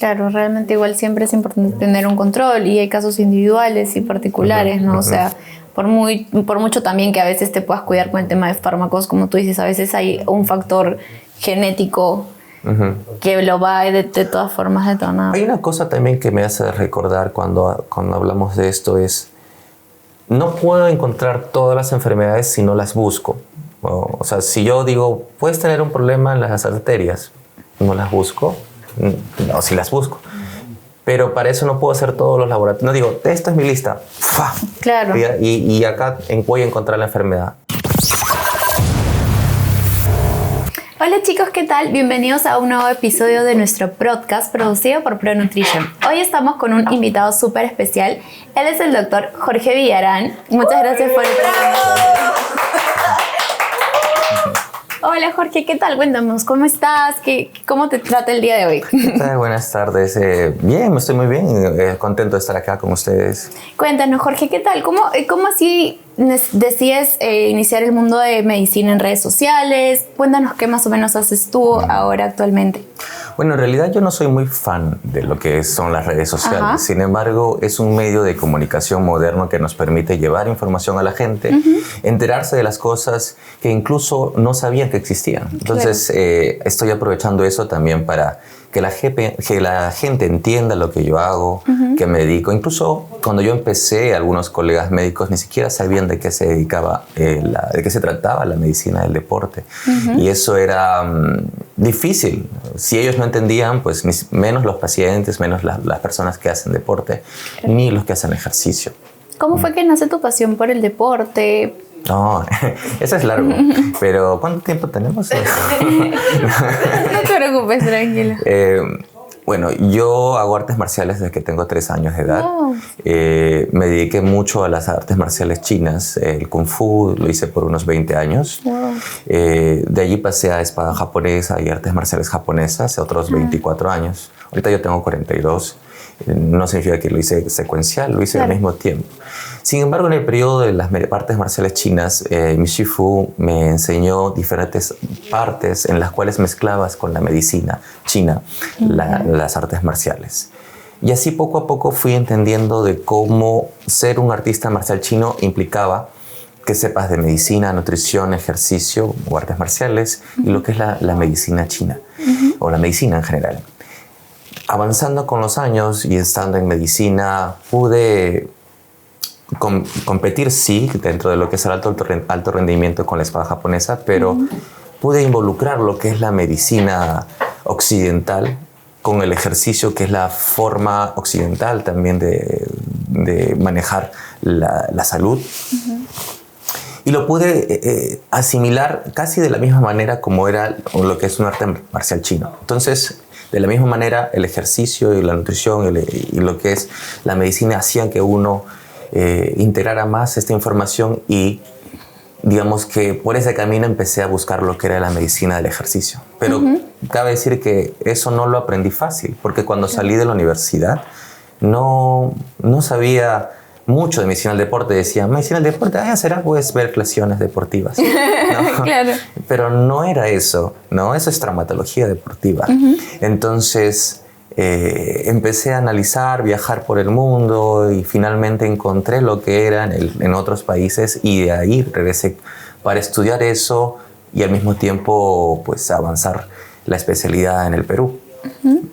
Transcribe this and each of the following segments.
Claro, realmente igual siempre es importante tener un control y hay casos individuales y particulares, ¿no? O sea, por mucho también que a veces te puedas cuidar con el tema de fármacos, como tú dices, a veces hay un factor genético que lo va de todas formas detonar. Hay una cosa también que me hace recordar cuando hablamos de esto es, no puedo encontrar todas las enfermedades si no las busco. O sea, si yo digo, puedes tener un problema en las arterias, no las busco, no, sí las busco. Pero para eso no puedo hacer todos los laboratorios. No digo, esta es mi lista. ¡Fua! Claro. Y acá voy a encontrar la enfermedad. Hola chicos, ¿qué tal? Bienvenidos a un nuevo episodio de nuestro podcast producido por ProNutrition. Hoy estamos con un invitado súper especial. Él es el doctor Jorge Villarán. Muchas gracias por estar con nosotros. Hola Jorge, ¿qué tal? Cuéntanos, ¿cómo estás? ¿Cómo te trata el día de hoy? ¿Qué tal? Buenas tardes. Bien, estoy muy bien. Contento de estar acá con ustedes. Cuéntanos, Jorge, ¿qué tal? ¿Cómo así decides iniciar el mundo de medicina en redes sociales? Cuéntanos qué más o menos haces tú ahora actualmente. Bueno, en realidad yo no soy muy fan de lo que son las redes sociales. Ajá. Sin embargo, es un medio de comunicación moderno que nos permite llevar información a la gente, enterarse de las cosas que incluso no sabían que existían. Entonces, estoy aprovechando eso también para que la gente entienda lo que yo hago, que me dedico. Incluso cuando yo empecé, algunos colegas médicos ni siquiera sabían de qué se dedicaba, de qué se trataba la medicina del deporte. Y eso era difícil. Si ellos no entendían, pues menos los pacientes, menos las personas que hacen deporte, ni los que hacen ejercicio. ¿Cómo fue que nace tu pasión por el deporte? No, eso es largo. Pero ¿cuánto tiempo tenemos? No te preocupes, tranquilo. Bueno, yo hago artes marciales desde que tengo 3 años de edad. Wow. Me dediqué mucho a las artes marciales chinas. El Kung Fu lo hice por unos 20 años. Wow. De allí pasé a espada japonesa y artes marciales japonesas otros 24 años. Ahorita yo tengo 42. No significa que lo hice secuencial, lo hice al mismo tiempo. Sin embargo, en el periodo de las artes marciales chinas, mi Shifu me enseñó diferentes partes en las cuales mezclabas con la medicina china las artes marciales. Y así poco a poco fui entendiendo de cómo ser un artista marcial chino implicaba que sepas de medicina, nutrición, ejercicio o artes marciales y lo que es la medicina china o la medicina en general. Avanzando con los años y estando en medicina, pude competir, sí, dentro de lo que es el alto rendimiento con la espada japonesa, pero pude involucrar lo que es la medicina occidental con el ejercicio, que es la forma occidental también de manejar la salud. Y lo pude asimilar casi de la misma manera como era lo que es un arte marcial chino. Entonces, de la misma manera, el ejercicio y la nutrición y lo que es la medicina hacían que uno integrara más esta información y digamos que por ese camino empecé a buscar lo que era la medicina del ejercicio. Pero cabe decir que eso no lo aprendí fácil, porque cuando salí de la universidad no sabía mucho de medicina del deporte. Decía, medicina del deporte, será pues ver lesiones deportivas. ¿No? Claro. Pero no era eso, ¿no? Eso es traumatología deportiva. Entonces empecé a analizar, viajar por el mundo y finalmente encontré lo que era en otros países y de ahí regresé para estudiar eso y al mismo tiempo pues avanzar la especialidad en el Perú.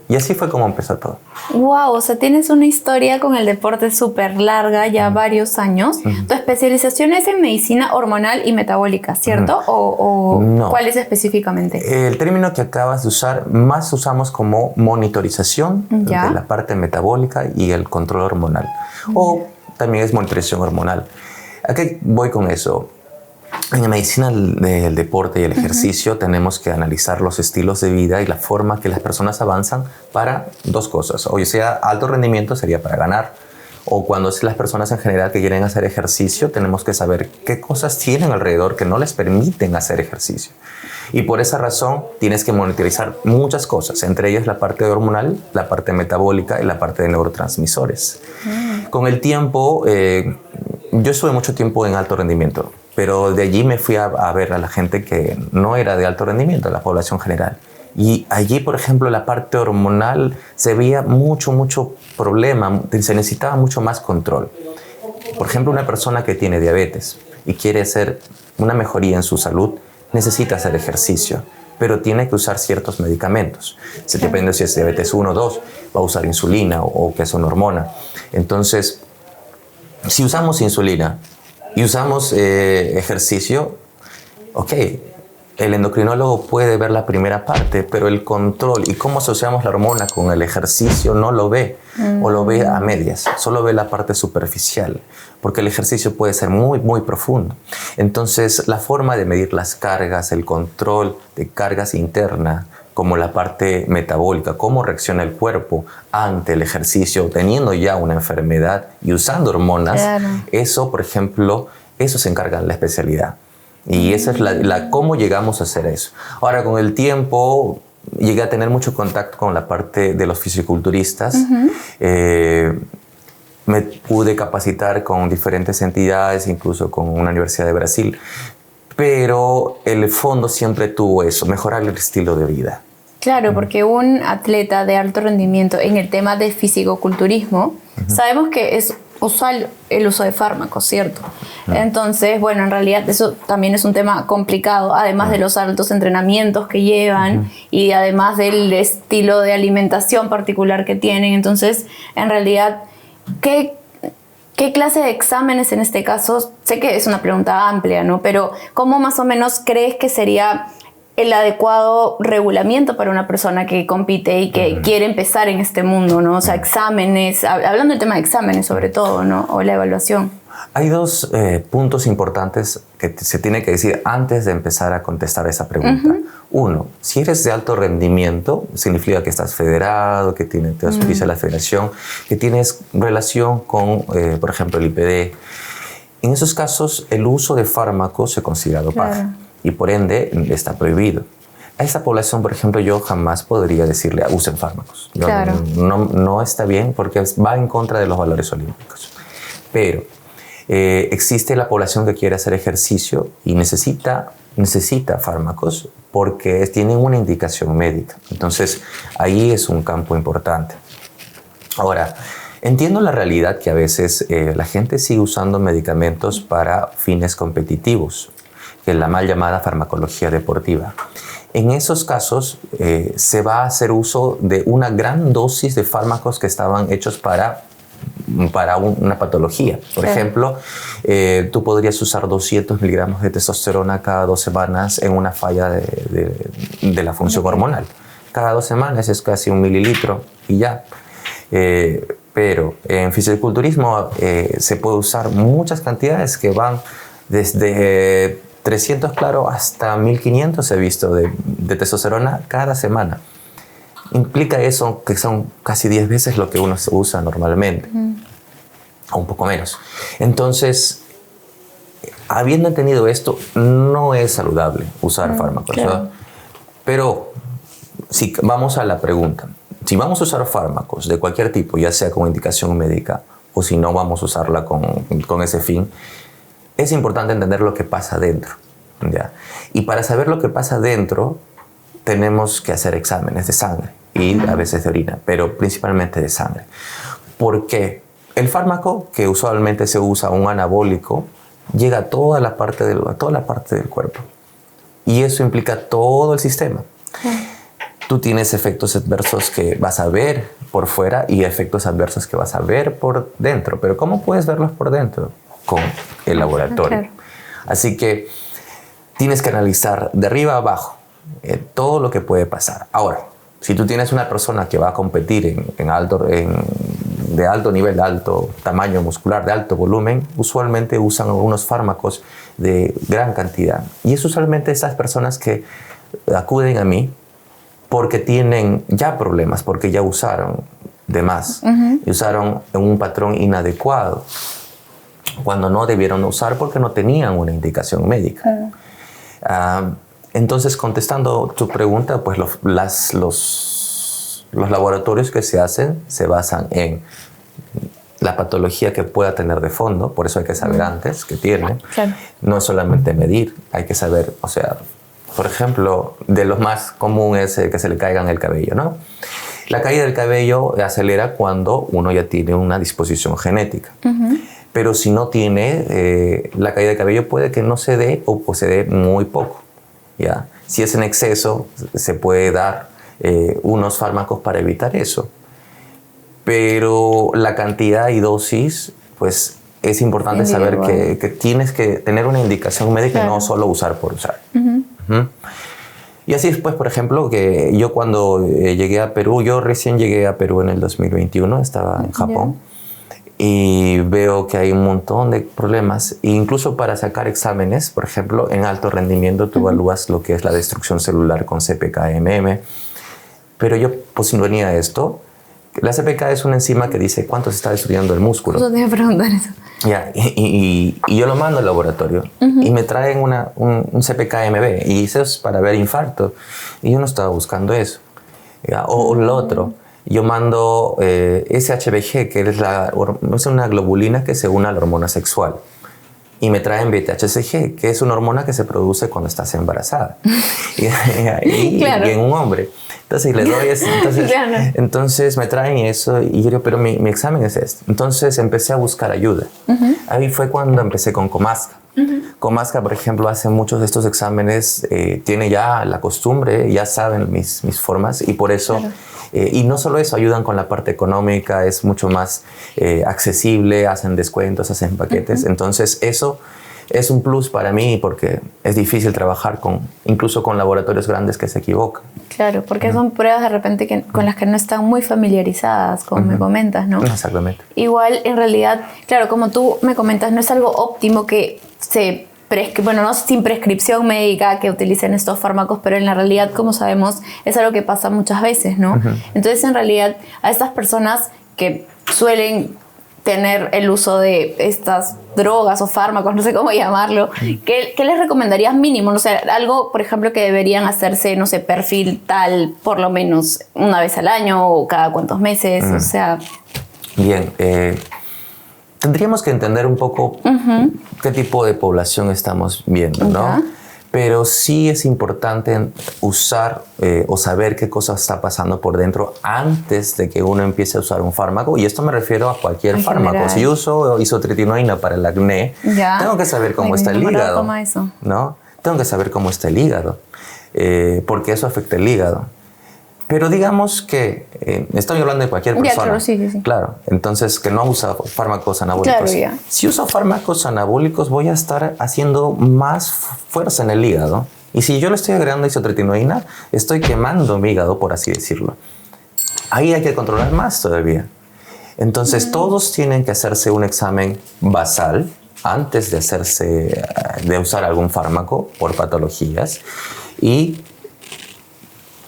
Y así fue como empezó todo. Wow, o sea, tienes una historia con el deporte súper larga, ya varios años. Tu especialización es en medicina hormonal y metabólica, ¿cierto? ¿O no. ¿Cuál es específicamente? El término que acabas de usar más usamos como monitorización de la parte metabólica y el control hormonal. O también es monitorización hormonal. ¿A qué voy con eso? En la medicina del deporte y el ejercicio tenemos que analizar los estilos de vida y la forma que las personas avanzan para 2 cosas. O sea, alto rendimiento sería para ganar. O cuando es las personas en general que quieren hacer ejercicio, tenemos que saber qué cosas tienen alrededor que no les permiten hacer ejercicio. Y por esa razón tienes que monitorizar muchas cosas, entre ellas la parte hormonal, la parte metabólica y la parte de neurotransmisores. Con el tiempo, yo estuve mucho tiempo en alto rendimiento, pero de allí me fui a ver a la gente que no era de alto rendimiento, la población general. Y allí, por ejemplo, la parte hormonal se veía mucho problema, se necesitaba mucho más control. Por ejemplo, una persona que tiene diabetes y quiere hacer una mejoría en su salud, necesita hacer ejercicio, pero tiene que usar ciertos medicamentos. Depende si es diabetes 1 o 2, va a usar insulina o que es una hormona. Entonces, si usamos insulina y usamos ejercicio, ok, el endocrinólogo puede ver la primera parte, pero el control y cómo asociamos la hormona con el ejercicio no lo ve, o lo ve a medias, solo ve la parte superficial, porque el ejercicio puede ser muy profundo. Entonces, la forma de medir las cargas, el control de cargas internas, como la parte metabólica, cómo reacciona el cuerpo ante el ejercicio, teniendo ya una enfermedad y usando hormonas, eso, por ejemplo, eso se encarga en la especialidad. Y esa es cómo llegamos a hacer eso. Ahora, con el tiempo, llegué a tener mucho contacto con la parte de los fisiculturistas. Me pude capacitar con diferentes entidades, incluso con una universidad de Brasil. Pero el fondo siempre tuvo eso, mejorar el estilo de vida. Claro, porque un atleta de alto rendimiento en el tema de fisicoculturismo, sabemos que es usual el uso de fármacos, ¿cierto? Entonces, bueno, en realidad eso también es un tema complicado, además de los altos entrenamientos que llevan y además del estilo de alimentación particular que tienen. Entonces, en realidad, ¿qué clase de exámenes en este caso? Sé que es una pregunta amplia, ¿no? Pero ¿cómo más o menos crees que sería el adecuado regulamiento para una persona que compite y que quiere empezar en este mundo, ¿no? O sea, exámenes, hablando del tema de exámenes sobre todo, ¿no? O la evaluación. Hay dos puntos importantes que se tiene que decir antes de empezar a contestar esa pregunta. Uno, si eres de alto rendimiento, significa que estás federado, que te auspicia la federación, que tienes relación con, por ejemplo, el IPD. En esos casos, el uso de fármacos se considera dopaje. Y por ende está prohibido. A esa población, por ejemplo, yo jamás podría decirle usen fármacos. No está bien porque va en contra de los valores olímpicos. Pero existe la población que quiere hacer ejercicio y necesita fármacos porque tienen una indicación médica. Entonces, ahí es un campo importante. Ahora, entiendo la realidad que a veces la gente sigue usando medicamentos para fines competitivos, que es la mal llamada farmacología deportiva. En esos casos se va a hacer uso de una gran dosis de fármacos que estaban hechos para una patología. Por ejemplo, tú podrías usar 200 miligramos de testosterona cada 2 semanas en una falla de la función hormonal. Cada 2 semanas es casi 1 mililitro y ya. Pero en fisiculturismo se puede usar muchas cantidades que van desde 300, claro, hasta 1500 he visto de testosterona cada semana. Implica eso que son casi 10 veces lo que uno usa normalmente, o un poco menos. Entonces, habiendo entendido esto, no es saludable usar fármacos. Claro. Pero si vamos a la pregunta, si vamos a usar fármacos de cualquier tipo, ya sea con indicación médica o si no vamos a usarla con ese fin, es importante entender lo que pasa dentro, ¿ya? Y para saber lo que pasa dentro, tenemos que hacer exámenes de sangre y a veces de orina, pero principalmente de sangre. ¿Por qué? El fármaco, que usualmente se usa, un anabólico, llega a toda la parte del cuerpo. Y eso implica todo el sistema. Tú tienes efectos adversos que vas a ver por fuera y efectos adversos que vas a ver por dentro. Pero ¿cómo puedes verlos por dentro? Con el laboratorio. Claro. Así que tienes que analizar de arriba a abajo todo lo que puede pasar. Ahora, si tú tienes una persona que va a competir de alto nivel, de alto tamaño muscular, de alto volumen, usualmente usan algunos fármacos de gran cantidad. Y es usualmente esas personas que acuden a mí porque tienen ya problemas, porque ya usaron de más, y usaron en un patrón inadecuado, cuando no debieron usar porque no tenían una indicación médica. Entonces, contestando tu pregunta, pues los laboratorios que se hacen se basan en la patología que pueda tener de fondo, por eso hay que saber antes que tiene. Claro. No es solamente medir, hay que saber, o sea, Por ejemplo, de los más comunes es que se le caiga el cabello, ¿no? La caída del cabello acelera cuando uno ya tiene una disposición genética. Pero si no tiene, la caída del cabello puede que no se dé o se dé muy poco, ¿ya? Si es en exceso, se puede dar unos fármacos para evitar eso. Pero la cantidad y dosis, pues es importante saber que tienes que tener una indicación médica, claro, y no solo usar por usar. Y así después, por ejemplo, que yo cuando llegué a Perú, yo recién llegué a Perú en el 2021, estaba en Japón, y veo que hay un montón de problemas, e incluso para sacar exámenes, por ejemplo, en alto rendimiento tú evalúas lo que es la destrucción celular con CPK-MM, pero yo pues no venía de esto. La CPK es una enzima que dice cuánto se está destruyendo el músculo. No te voy a preguntar eso. Ya, y yo lo mando al laboratorio y me traen un CPK-MB y eso es para ver infarto. Y yo no estaba buscando eso. ¿Ya? O lo otro, yo mando SHBG, que es una globulina que se une a la hormona sexual. Y me traen beta-HCG, que es una hormona que se produce cuando estás embarazada. y en un hombre. Entonces le doy eso. Entonces me traen eso y yo digo, pero mi examen es este. Entonces empecé a buscar ayuda. Ahí fue cuando empecé con Comasca. Comasca, por ejemplo, hace muchos de estos exámenes, tiene ya la costumbre, ya saben mis formas y por eso... Claro. Y no solo eso, ayudan con la parte económica, es mucho más accesible, hacen descuentos, hacen paquetes. Entonces eso es un plus para mí porque es difícil trabajar incluso con laboratorios grandes que se equivocan. Claro, porque son pruebas de repente con las que no están muy familiarizadas, como me comentas, ¿no? Exactamente. Igual, en realidad, claro, como tú me comentas, no es algo óptimo que se... Bueno, no sin prescripción médica que utilicen estos fármacos, pero en la realidad, como sabemos, es algo que pasa muchas veces, ¿no? Entonces, en realidad, a estas personas que suelen tener el uso de estas drogas o fármacos, no sé cómo llamarlo, ¿qué les recomendarías mínimo? O sea, algo, por ejemplo, que deberían hacerse, no sé, perfil tal, por lo menos una vez al año o cada cuántos meses, o sea... Bien, tendríamos que entender un poco qué tipo de población estamos viendo, ¿no? Pero sí es importante usar o saber qué cosa está pasando por dentro antes de que uno empiece a usar un fármaco. Y esto me refiero a cualquier fármaco. General. Si yo uso isotretinoína para el acné, tengo que saber cómo está el hígado. Toma eso. ¿No? Tengo que saber cómo está el hígado, porque eso afecta el hígado. Pero digamos que estoy hablando de cualquier persona. Claro, sí. Claro, entonces que no usa fármacos anabólicos. Claro, si uso fármacos anabólicos voy a estar haciendo más fuerza en el hígado. Y si yo le estoy agregando isotretinoína, estoy quemando mi hígado, por así decirlo. Ahí hay que controlar más todavía. Entonces todos tienen que hacerse un examen basal antes de usar algún fármaco por patologías. Y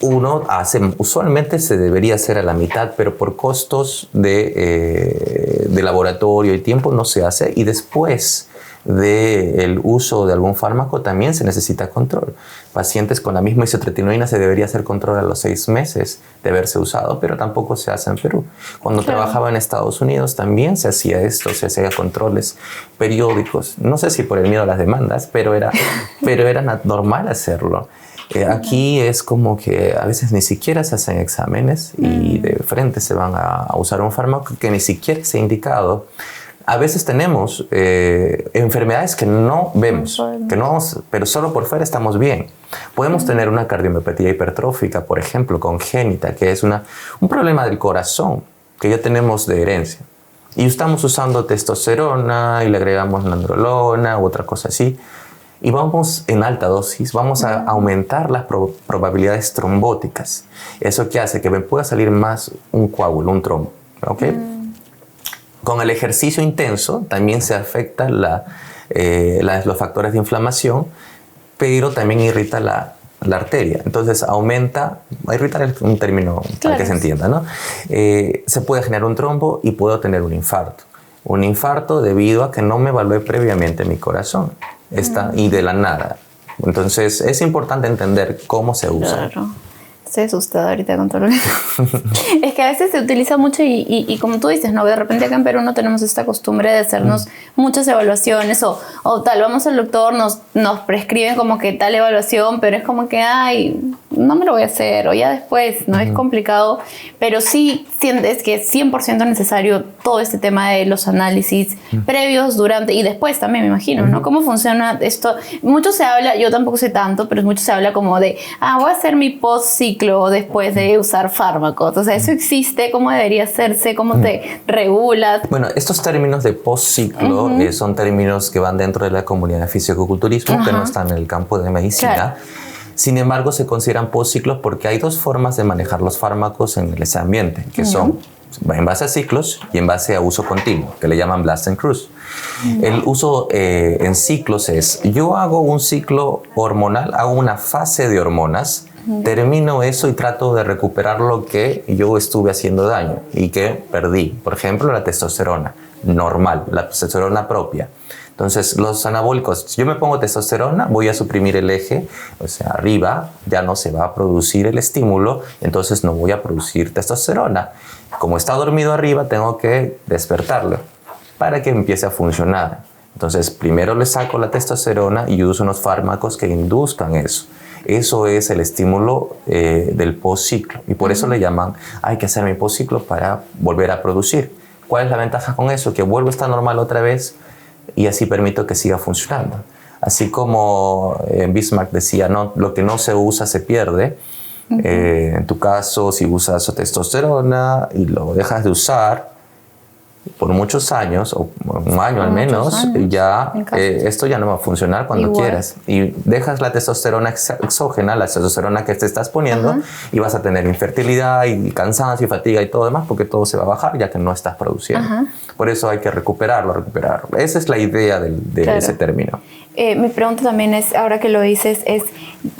usualmente se debería hacer a la mitad, pero por costos de laboratorio y tiempo no se hace. Y después del uso de algún fármaco también se necesita control. Pacientes con la misma isotretinoína se debería hacer control a los 6 meses de haberse usado, pero tampoco se hace en Perú. Cuando trabajaba en Estados Unidos también se hacía esto, se hacía controles periódicos. No sé si por el miedo a las demandas, pero era normal hacerlo. Aquí es como que a veces ni siquiera se hacen exámenes y de frente se van a usar un fármaco que ni siquiera se ha indicado. A veces tenemos enfermedades que no vemos, pero solo por fuera estamos bien. Podemos tener una cardiomiopatía hipertrófica, por ejemplo, congénita, que es un problema del corazón que ya tenemos de herencia. Y estamos usando testosterona y le agregamos nandrolona u otra cosa así. Y vamos en alta dosis, vamos a aumentar las probabilidades trombóticas. ¿Eso qué hace? Que me pueda salir más un coágulo, un trombo. ¿Okay? Con el ejercicio intenso también se afecta los factores de inflamación, pero también irrita la arteria. Entonces irritar es un término para que se entienda, ¿no? Se puede generar un trombo y puedo tener un infarto. Un infarto debido a que no me evalué previamente mi corazón. Y de la nada. Entonces es importante entender cómo se usa. Claro. Estoy asustada ahorita con todo lo que... Es que a veces se utiliza mucho y como tú dices, ¿no? De repente acá en Perú no tenemos esta costumbre de hacernos muchas evaluaciones o tal, vamos al doctor, nos prescriben como que tal evaluación, pero es como que, ay, no me lo voy a hacer o ya después, ¿no? Es complicado, pero sí sientes que es 100% necesario todo este tema de los análisis previos, durante y después también, me imagino, ¿no? ¿Cómo funciona esto? Mucho se habla, yo tampoco sé tanto, pero mucho se habla como de, voy a hacer mi post-ciclo después de usar fármacos. O sea, ¿eso existe? ¿Cómo debería hacerse? ¿Cómo te regulas? Bueno, estos términos de post-ciclo son términos que van dentro de la comunidad de fisicoculturismo, que no están en el campo de medicina. Claro. Sin embargo, se consideran post-ciclos porque hay dos formas de manejar los fármacos en ese ambiente, que son en base a ciclos y en base a uso continuo, que le llaman blast and cruise. El uso en ciclos es, yo hago un ciclo hormonal, hago una fase de hormonas, termino eso y trato de recuperar lo que yo estuve haciendo daño y que perdí. Por ejemplo, la testosterona normal, la testosterona propia. Entonces, los anabólicos, si yo me pongo testosterona, voy a suprimir el eje, o sea, arriba ya no se va a producir el estímulo, entonces no voy a producir testosterona. Como está dormido arriba, tengo que despertarlo para que empiece a funcionar. Entonces, primero le saco la testosterona y uso unos fármacos que induzcan eso. Eso es el estímulo del postciclo y por eso le llaman, hay que hacer mi postciclo para volver a producir. ¿Cuál es la ventaja con eso? Que vuelvo a estar normal otra vez y así permito que siga funcionando. Así como Bismarck decía, no, lo que no se usa se pierde. En tu caso, si usas testosterona y lo dejas de usar por muchos años, o un año al menos, ya esto ya no va a funcionar cuando quieras. Y dejas la testosterona exógena, la testosterona que te estás poniendo, y vas a tener infertilidad y cansancio y fatiga y todo demás, porque todo se va a bajar ya que no estás produciendo. Por eso hay que recuperarlo. Esa es la idea de ese término. Mi pregunta también es, ahora que lo dices, es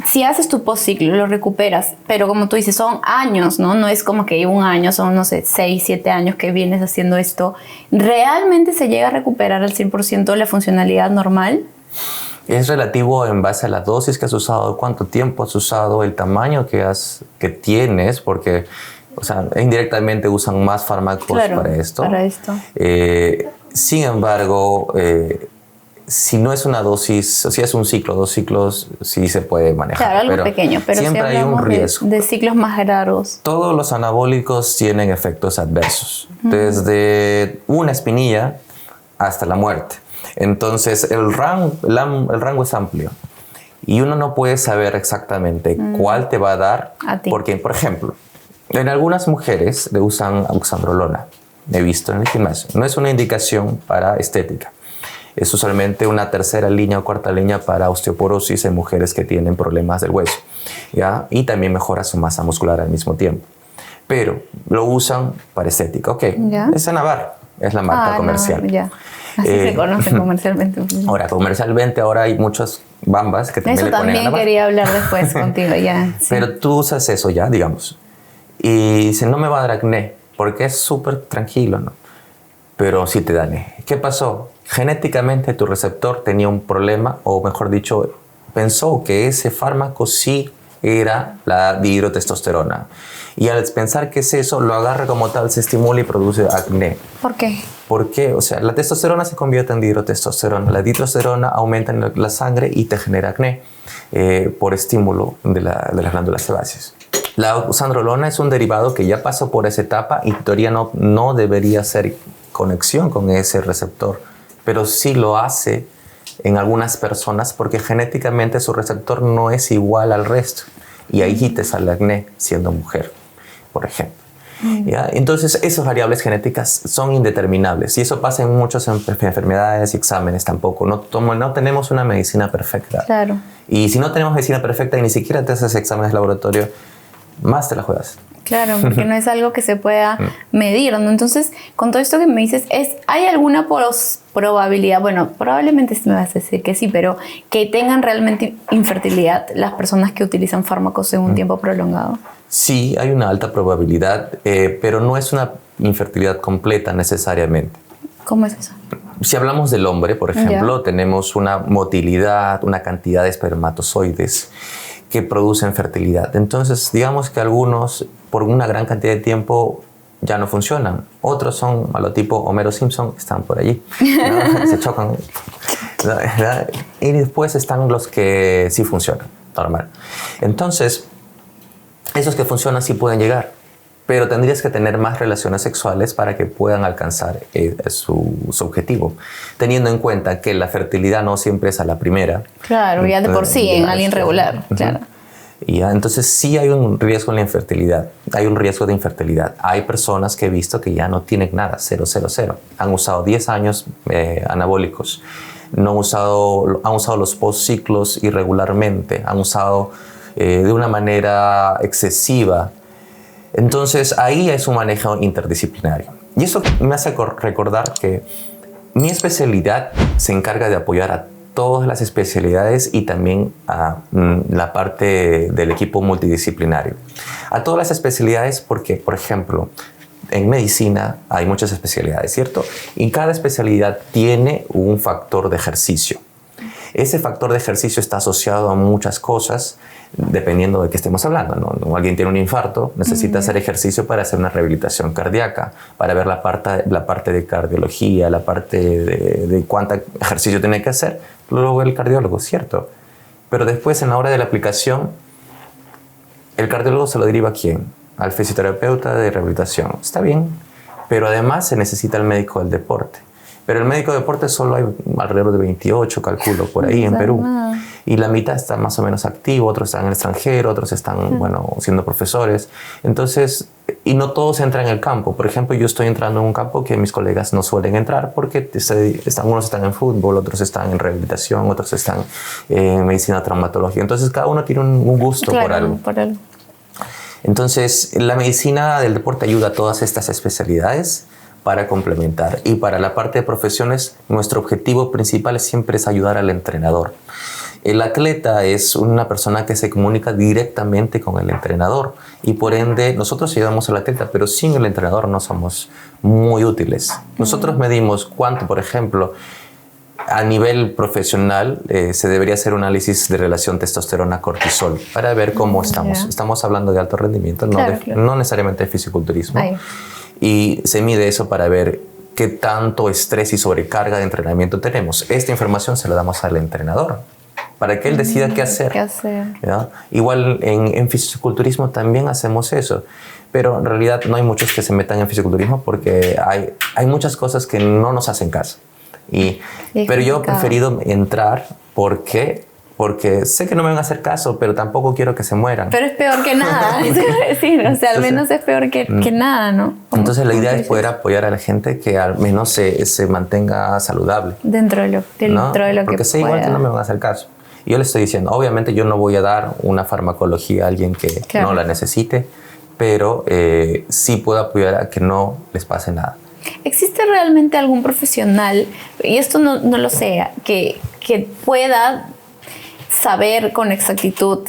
si haces tu postciclo, lo recuperas, pero como tú dices, son años, ¿no? No es como que un año, son, no sé, 6, 7 años que vienes haciendo esto. ¿Realmente se llega a recuperar al 100% la funcionalidad normal? Es relativo en base a la dosis que has usado, cuánto tiempo has usado, el tamaño que tienes, porque, o sea, indirectamente usan más fármacos para esto. Sin embargo, si no es una dosis, o si es un ciclo, 2 ciclos, sí se puede manejar. Claro, algo pequeño, pero siempre hay un riesgo. De ciclos más largos. Todos los anabólicos tienen efectos adversos, desde una espinilla hasta la muerte. Entonces, el rango es amplio y uno no puede saber exactamente cuál te va a dar, porque, por ejemplo, en algunas mujeres le usan oxandrolona, he visto en el gimnasio. No es una indicación para estética. Es usualmente una tercera línea o cuarta línea para osteoporosis en mujeres que tienen problemas del hueso, ¿ya? Y también mejora su masa muscular al mismo tiempo. Pero lo usan para estética. Ok, es Anavar, es la marca comercial. No, así se conoce comercialmente. Ahora, comercialmente ahora hay muchas bambas que también le ponen Anavar. Eso también quería hablar después contigo, ya. Sí. Pero tú usas eso ya, digamos. Y dices, no me va a dar acné, porque es súper tranquilo, ¿no? Pero sí te da acné. ¿Qué pasó? Genéticamente tu receptor tenía un problema, o mejor dicho, pensó que ese fármaco sí era la dihidrotestosterona. Y al pensar que es eso, lo agarra como tal, se estimula y produce acné. ¿Por qué? Porque, o sea, la testosterona se convierte en dihidrotestosterona. La dihidrotestosterona aumenta en la sangre y te genera acné por estímulo de las glándulas sebáceas. La oxandrolona es un derivado que ya pasó por esa etapa y en teoría no debería hacer conexión con ese receptor, pero sí lo hace en algunas personas porque genéticamente su receptor no es igual al resto y ahí te sale acné siendo mujer, por ejemplo. ¿Ya? Entonces esas variables genéticas son indeterminables y eso pasa en muchas enfermedades y exámenes tampoco. No tenemos una medicina perfecta. Claro. Y si no tenemos medicina perfecta y ni siquiera te haces exámenes de laboratorio, más te la juegas. Claro, porque no es algo que se pueda medir, ¿no? Entonces, con todo esto que me dices, ¿hay alguna probabilidad? Bueno, probablemente me vas a decir que sí, pero que tengan realmente infertilidad las personas que utilizan fármacos en un tiempo prolongado. Sí, hay una alta probabilidad, pero no es una infertilidad completa necesariamente. ¿Cómo es eso? Si hablamos del hombre, por ejemplo, tenemos una motilidad, una cantidad de espermatozoides que producen fertilidad. Entonces, digamos que algunos, por una gran cantidad de tiempo, ya no funcionan. Otros son a lo tipo Homero Simpson, están por allí, ¿no? Se chocan. ¿Verdad? Y después están los que sí funcionan, normal. Entonces, esos que funcionan sí pueden llegar, pero tendrías que tener más relaciones sexuales para que puedan alcanzar su objetivo, teniendo en cuenta que la fertilidad no siempre es a la primera. Claro, ya de por sí, en alguien regular, claro. Y ya, entonces sí hay un riesgo en la infertilidad, hay un riesgo de infertilidad. Hay personas que he visto que ya no tienen nada, 0, 0, 0. Han usado 10 años anabólicos, han usado los postciclos irregularmente, han usado de una manera excesiva. Entonces ahí es un manejo interdisciplinario. Y eso me hace recordar que mi especialidad se encarga de apoyar a todas las especialidades y también a la parte del equipo multidisciplinario. A todas las especialidades porque, por ejemplo, en medicina hay muchas especialidades, ¿cierto? Y cada especialidad tiene un factor de ejercicio. Ese factor de ejercicio está asociado a muchas cosas, dependiendo de qué estemos hablando, ¿no? Alguien tiene un infarto, necesita hacer ejercicio para hacer una rehabilitación cardíaca, para ver la parte de cardiología, la parte de cuánto ejercicio tiene que hacer, luego el cardiólogo, ¿cierto? Pero después, en la hora de la aplicación, el cardiólogo se lo deriva ¿a quién? Al fisioterapeuta de rehabilitación. Está bien, pero además se necesita el médico del deporte. Pero el médico de deporte solo hay alrededor de 28, calculo, por ahí en Perú. Y la mitad está más o menos activo, otros están en el extranjero, otros están, bueno, siendo profesores. Entonces, y no todos entran en el campo. Por ejemplo, yo estoy entrando en un campo que mis colegas no suelen entrar porque unos están en fútbol, otros están en rehabilitación, otros están en medicina traumatológica. Entonces, cada uno tiene un gusto por algo. Entonces, la medicina del deporte ayuda a todas estas especialidades para complementar. Y para la parte de profesiones, nuestro objetivo principal siempre es ayudar al entrenador. El atleta es una persona que se comunica directamente con el entrenador y por ende nosotros ayudamos al atleta, pero sin el entrenador no somos muy útiles. Nosotros medimos cuánto, por ejemplo, a nivel profesional se debería hacer un análisis de relación testosterona-cortisol para ver cómo estamos. Estamos hablando de alto rendimiento, no necesariamente de fisiculturismo. Y se mide eso para ver qué tanto estrés y sobrecarga de entrenamiento tenemos. Esta información se la damos al entrenador para que él decida qué hacer. ¿Ya? Igual en fisiculturismo también hacemos eso, pero en realidad no hay muchos que se metan en fisiculturismo porque hay muchas cosas que no nos hacen caso. Pero yo he preferido entrar porque sé que no me van a hacer caso, pero tampoco quiero que se mueran. Pero es peor que nada, es decir, o sea, al menos es peor que nada, ¿no? Entonces la idea es poder apoyar a la gente que al menos se mantenga saludable. Dentro de lo que porque sé igual que no me van a hacer caso. Y yo le estoy diciendo, obviamente yo no voy a dar una farmacología a alguien que no la necesite, pero sí puedo apoyar a que no les pase nada. ¿Existe realmente algún profesional, y esto no lo sé, que pueda saber con exactitud,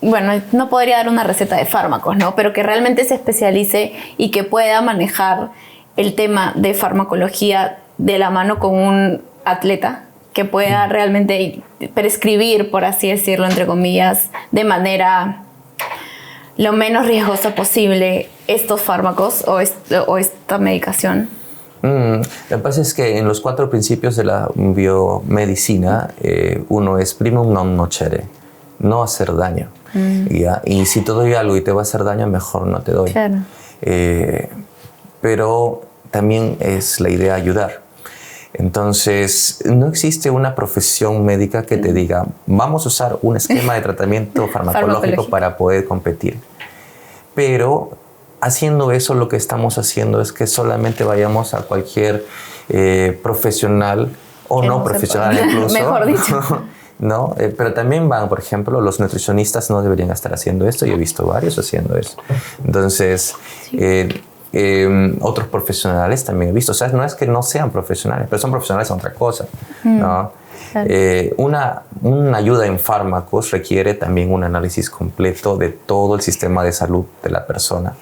bueno, no podría dar una receta de fármacos, ¿no? Pero que realmente se especialice y que pueda manejar el tema de farmacología de la mano con un atleta, que pueda realmente prescribir, por así decirlo, entre comillas, de manera lo menos riesgosa posible estos fármacos o esta medicación? Lo que pasa es que en los 4 principios de la biomedicina, uno es primum non nocere, no hacer daño. ¿Ya? Y si te doy algo y te va a hacer daño, mejor no te doy. Claro. Pero también es la idea ayudar. Entonces, no existe una profesión médica que te diga, vamos a usar un esquema de tratamiento farmacológico para poder competir. Pero haciendo eso, lo que estamos haciendo es que solamente vayamos a cualquier profesional o no profesional incluso. Mejor dicho. ¿No? Pero también van, por ejemplo, los nutricionistas no deberían estar haciendo esto. Yo he visto varios haciendo eso. Entonces, otros profesionales también he visto. O sea, no es que no sean profesionales, pero son profesionales en otra cosa, ¿no? Claro. Una ayuda en fármacos requiere también un análisis completo de todo el sistema de salud de la persona.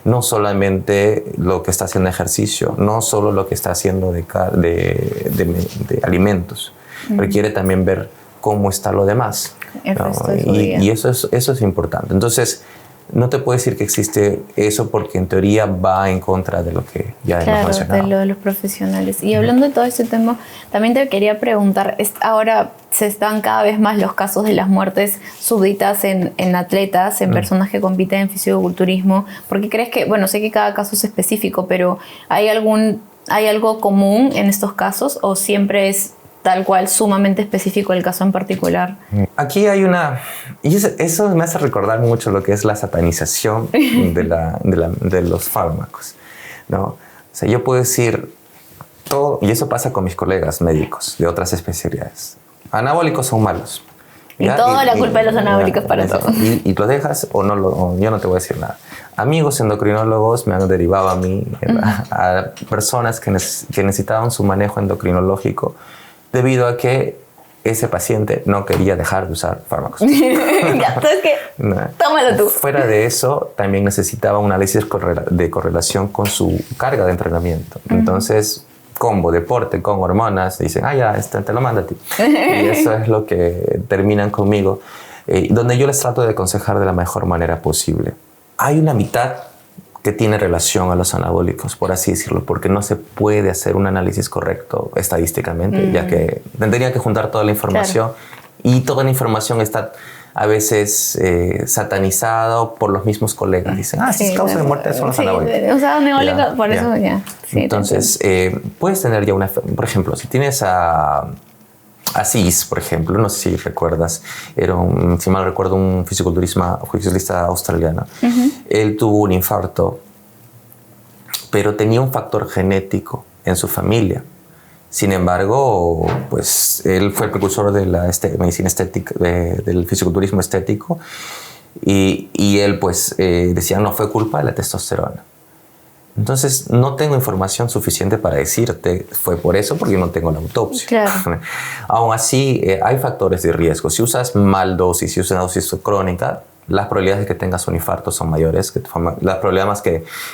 No solamente lo que está haciendo ejercicio, no solo lo que está haciendo de alimentos. Requiere también ver cómo está lo demás. El ¿no? resto de su día. Y eso es importante. Entonces, no te puedo decir que existe eso porque en teoría va en contra de lo que ya hemos mencionado. De lo de los profesionales. Y hablando de todo este tema, también te quería preguntar, ahora se están cada vez más los casos de las muertes súbitas en atletas, en personas que compiten en fisicoculturismo. ¿Por qué crees que, bueno, sé que cada caso es específico, pero ¿hay algo común en estos casos o siempre es tal cual sumamente específico el caso en particular? Aquí hay y eso me hace recordar mucho lo que es la satanización de los fármacos, ¿no? O sea, yo puedo decir todo, y eso pasa con mis colegas médicos de otras especialidades. Anabólicos son malos. Y toda la culpa de los anabólicos para todo. Y lo dejas o yo no te voy a decir nada. Amigos endocrinólogos me han derivado a mí, a personas que necesitaban su manejo endocrinológico debido a que ese paciente no quería dejar de usar fármacos. Ya, ¿sabes qué? No. Tómalo tú. Fuera de eso, también necesitaba un análisis de correlación con su carga de entrenamiento. Entonces, combo, deporte con hormonas, dicen, ya, te lo mando a ti. Y eso es lo que terminan conmigo, donde yo les trato de aconsejar de la mejor manera posible. Hay una mitad que tiene relación a los anabólicos, por así decirlo, porque no se puede hacer un análisis correcto estadísticamente, ya que tendría que juntar toda la información, y toda la información está a veces satanizada por los mismos colegas. Dicen, si es causa de muerte son los anabólicos. O sea, anabólicos, por eso ya. Sí, entonces, puedes tener ya por ejemplo, si tienes a Aziz, por ejemplo, no sé si recuerdas, era si mal recuerdo, un fisiculturista australiano. Él tuvo un infarto, pero tenía un factor genético en su familia. Sin embargo, pues él fue el precursor de la medicina estética, del fisiculturismo estético, y él pues decía, no, fue culpa de la testosterona. Entonces, no tengo información suficiente para decirte, fue por eso, porque yo no tengo la autopsia. Claro. Aún así, hay factores de riesgo. Si usas mal dosis, si usas una dosis crónica, las probabilidades de que tengas un infarto son mayores, las probabilidades